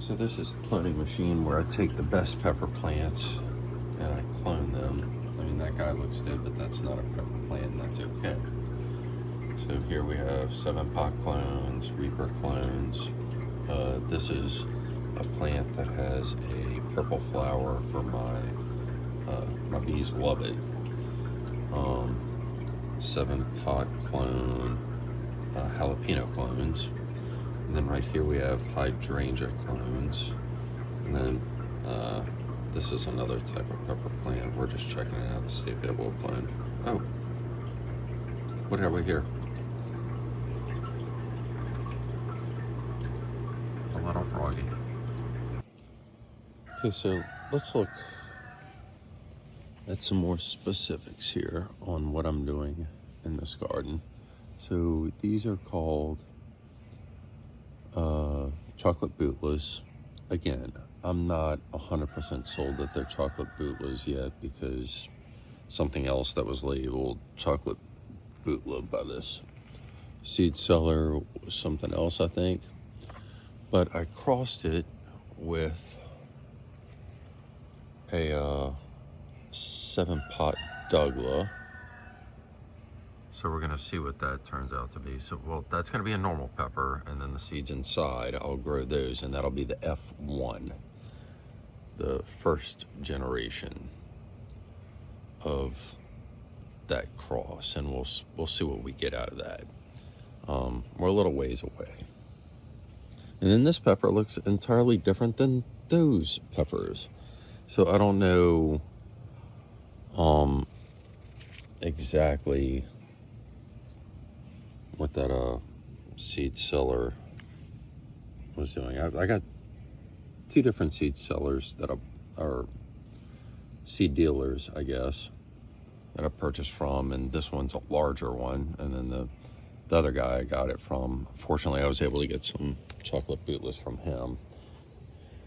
So this is the cloning machine where I take the best pepper plants and I clone them. I mean, that guy looks dead, but that's not a pepper plant, and that's okay. So here we have 7-pot clones, Reaper clones. This is a plant that has a purple flower for my bees love it. 7-pot clone, jalapeno clones. And then right here we have hydrangea clones. And then this is another type of pepper plant. We're just checking it out to see if it will clone. Oh, what have we here? A little froggy. Okay, so let's look at some more specifics here on what I'm doing in this garden. So these are called chocolate bootlas. Again, I'm not 100% sold that they're chocolate bootlas yet, because something else that was labeled chocolate bootla by this seed seller was something else, I think. But I crossed it with a 7-pot Douglas. So we're gonna see what that turns out to be. So, well, that's gonna be a normal pepper, and then the seeds inside, I'll grow those, and that'll be the F1, the first generation of that cross, and we'll see what we get out of that. We're a little ways away. And then this pepper looks entirely different than those peppers. So I don't know exactly what that seed seller was doing. I got 2 different seed sellers that are seed dealers, I guess, that I purchased from, and this one's a larger one, and then the other guy I got it from. Fortunately, I was able to get some chocolate bootlas from him,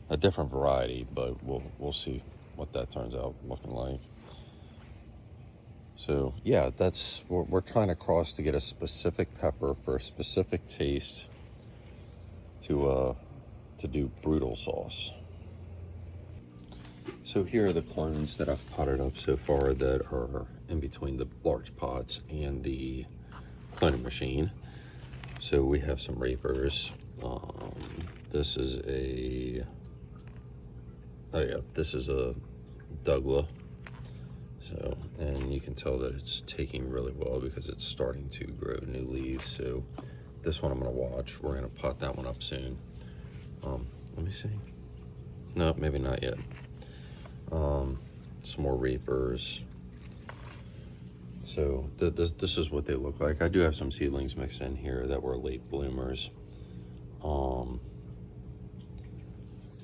a different variety, but we'll see what that turns out looking like. So yeah, that's we're trying to cross to get a specific pepper for a specific taste to do Brootle Sauce. So here are the clones that I've potted up so far that are in between the large pots and the cloning machine. So we have some Reapers. This is this is a Douglas. So, and you can tell that it's taking really well because it's starting to grow new leaves. So this one I'm gonna watch. We're gonna pot that one up soon. Let me see. No, maybe not yet. Some more Reapers. So this is what they look like. I do have some seedlings mixed in here that were late bloomers.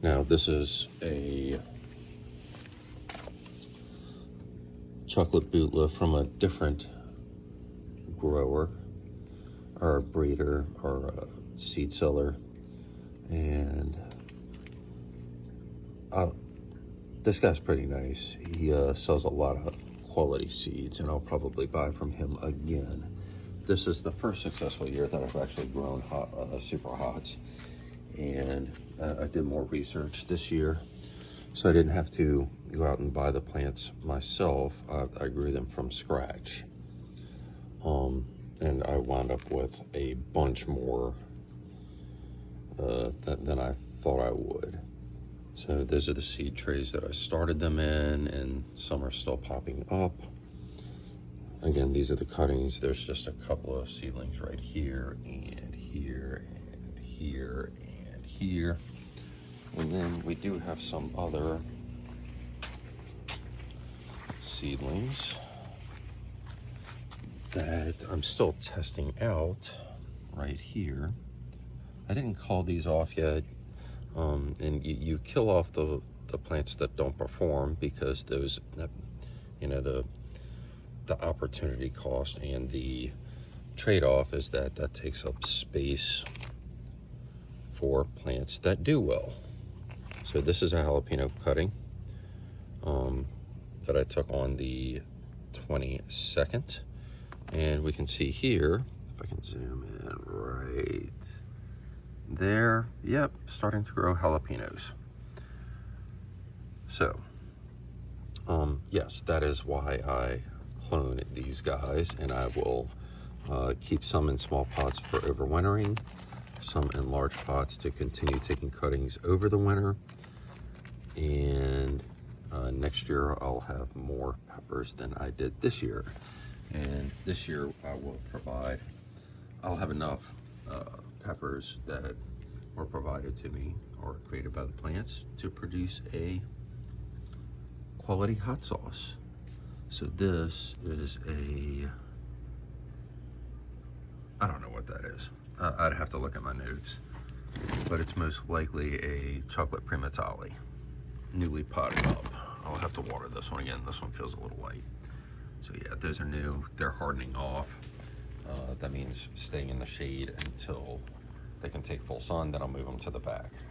Now this is a chocolate bootla from a different grower or breeder or seed seller, and this guy's pretty nice. He sells a lot of quality seeds, and I'll probably buy from him again. This is the first successful year that I've actually grown super hots, and I did more research this year, so I didn't have to go out and buy the plants myself. I grew them from scratch, and I wound up with a bunch more than I thought I would. So those are the seed trays that I started them in, and some are still popping up. Again, these are the cuttings. There's just a couple of seedlings right here and here and here and here. And then we do have some other seedlings that I'm still testing out right here. I didn't call these off yet. And you kill off the plants that don't perform, because those, you know, the opportunity cost and the trade-off is that takes up space for plants that do well. So this is a jalapeno cutting that I took on the 22nd, and we can see here, if I can zoom in right They're, yep, starting to grow jalapenos. So, yes, that is why I clone these guys, and I will keep some in small pots for overwintering, some in large pots to continue taking cuttings over the winter. And next year I'll have more peppers than I did this year. And this year I'll have enough peppers that were provided to me or created by the plants to produce a quality hot sauce. So this is I don't know what that is. I'd have to look at my notes, but it's most likely a chocolate primatale, newly potted up. I'll have to water this one again. This one feels a little light. So yeah, those are new. They're hardening off. That means staying in the shade until they can take full sun. Then I'll move them to the back.